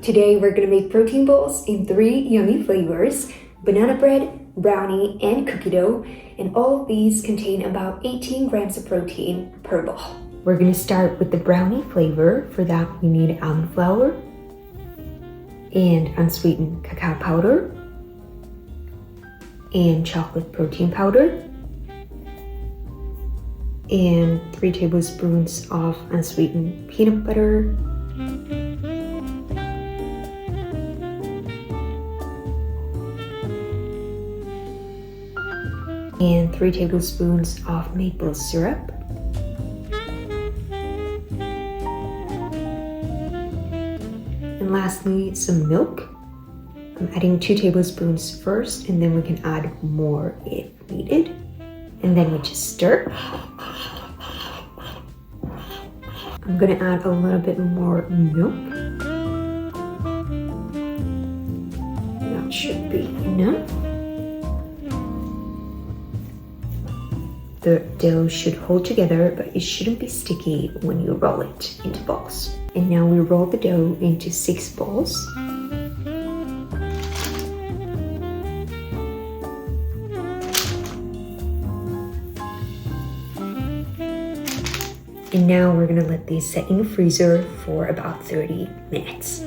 Today we're gonna make protein balls in 3 yummy flavors: banana bread, brownie, and cookie dough, and all of these contain about 18 grams of protein per ball. We're gonna start with the brownie flavor. For that we need almond flour and unsweetened cacao powder and chocolate protein powder and 3 tablespoons of unsweetened peanut butter, and 3 tablespoons of maple syrup, and lastly some milk. I'm adding 2 tablespoons first, and then we can add more if needed, and then we just stir. I'm gonna add a little bit more milk. That should be enough. The dough should hold together, but it shouldn't be sticky when you roll it into balls. And now we roll the dough into 6 balls. And now we're gonna let these set in the freezer for about 30 minutes.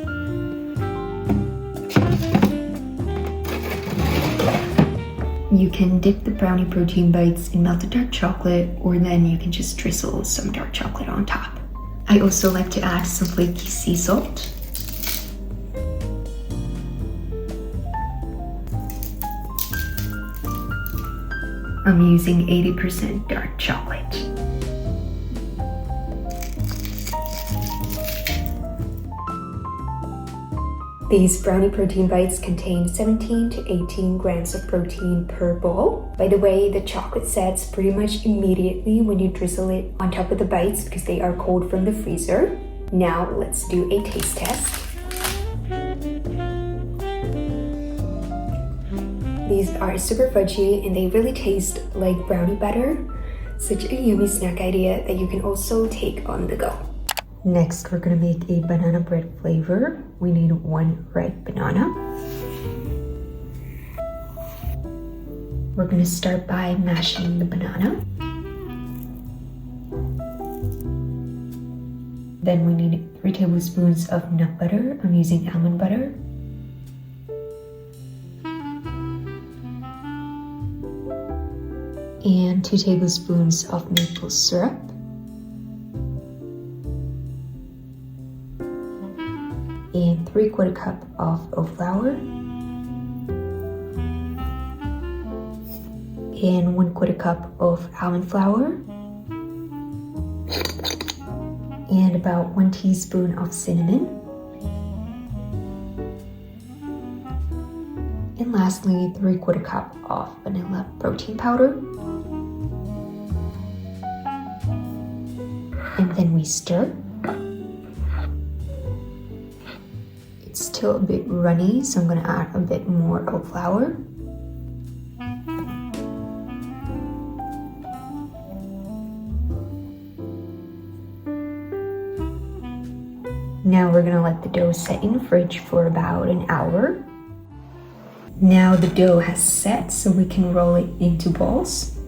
You can dip the brownie protein bites in melted dark chocolate, or then you can just drizzle some dark chocolate on top. I also like to add some flaky sea salt. I'm using 80% dark chocolate. These brownie protein bites contain 17 to 18 grams of protein per ball. By the way, the chocolate sets pretty much immediately when you drizzle it on top of the bites because they are cold from the freezer. Now let's do a taste test. These are super fudgy and they really taste like brownie batter. Such a yummy snack idea that you can also take on the go. Next, we're gonna make a banana bread flavor. We need 1 red banana. We're gonna start by mashing the banana. Then we need 3 tablespoons of nut butter. I'm using almond butter. And 2 tablespoons of maple syrup. And 3/4 cup of oat flour, and 1/4 cup of almond flour, and about 1 teaspoon of cinnamon, and lastly 3/4 cup of vanilla protein powder. And then we stir. It's still a bit runny, so I'm going to add a bit more oat flour. Now we're going to let the dough set in the fridge for about an hour. Now the dough has set, so we can roll it into balls.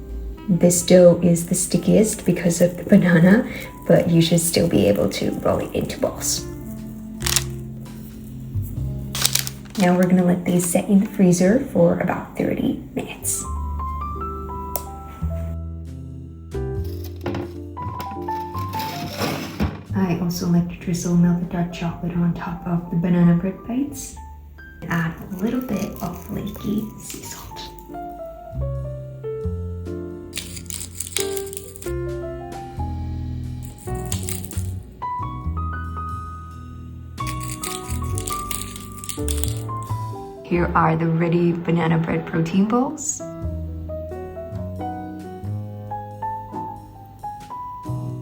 This dough is the stickiest because of the banana, but you should still be able to roll it into balls. Now we're gonna let these set in the freezer for about 30 minutes. I also like to drizzle melted dark chocolate on top of the banana bread bites. Add a little bit of flaky sea salt. Here are the ready banana bread protein balls.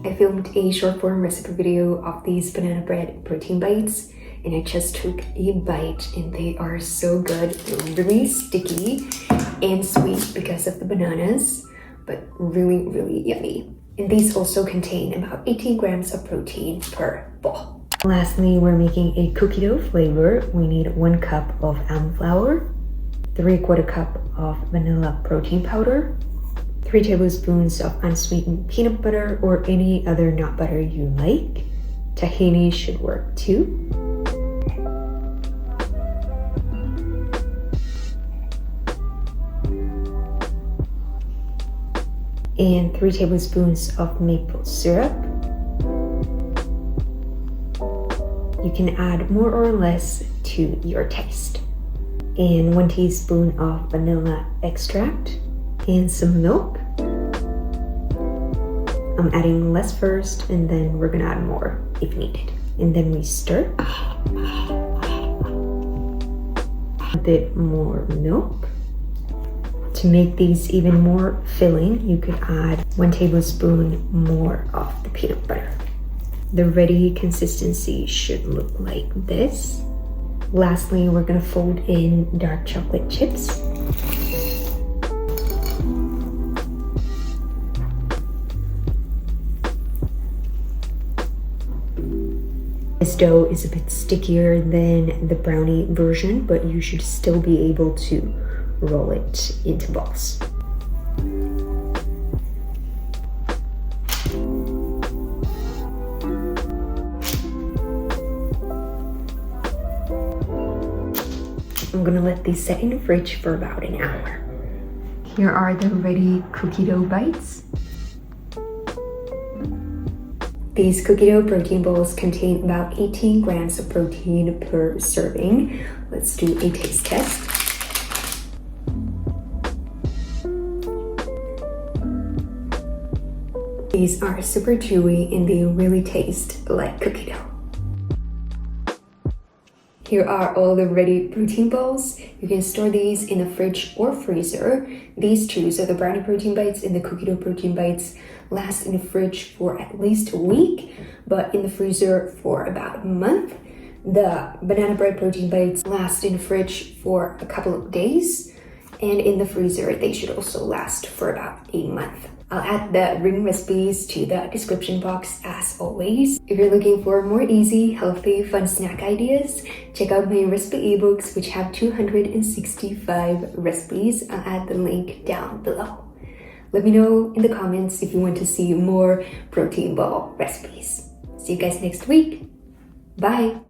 I filmed a short form recipe video of these banana bread protein bites, and I just took a bite and they are so good. They're really sticky and sweet because of the bananas, but really, really yummy. And these also contain about 18 grams of protein per ball. Lastly, we're making a cookie dough flavor. We need 1 cup of almond flour, 3/4 cup of vanilla protein powder, 3 tablespoons of unsweetened peanut butter or any other nut butter you like. Tahini should work too. And 3 tablespoons of maple syrup. You can add more or less to your taste. And 1 teaspoon of vanilla extract and some milk. I'm adding less first and then we're gonna add more if needed. And then we stir. A bit more milk. To make these even more filling, you could add 1 tablespoon more of the peanut butter. The ready consistency should look like this. Lastly, we're gonna fold in dark chocolate chips. This dough is a bit stickier than the brownie version, but you should still be able to roll it into balls. I'm gonna let these set in the fridge for about an hour. Here are the ready cookie dough bites. These cookie dough protein bowls contain about 18 grams of protein per serving. Let's do a taste test. These are super chewy and they really taste like cookie dough. Here are all the ready protein balls. You can store these in the fridge or freezer. These two, so the brownie protein bites and the cookie dough protein bites, last in the fridge for at least a week, but in the freezer for about a month. The banana bread protein bites last in the fridge for a couple of days, and in the freezer they should also last for about a month. I'll add the ring recipes to the description box as always. If you're looking for more easy, healthy, fun snack ideas, check out my recipe ebooks which have 265 recipes. I'll add the link down below. Let me know in the comments if you want to see more protein ball recipes. See you guys next week. Bye!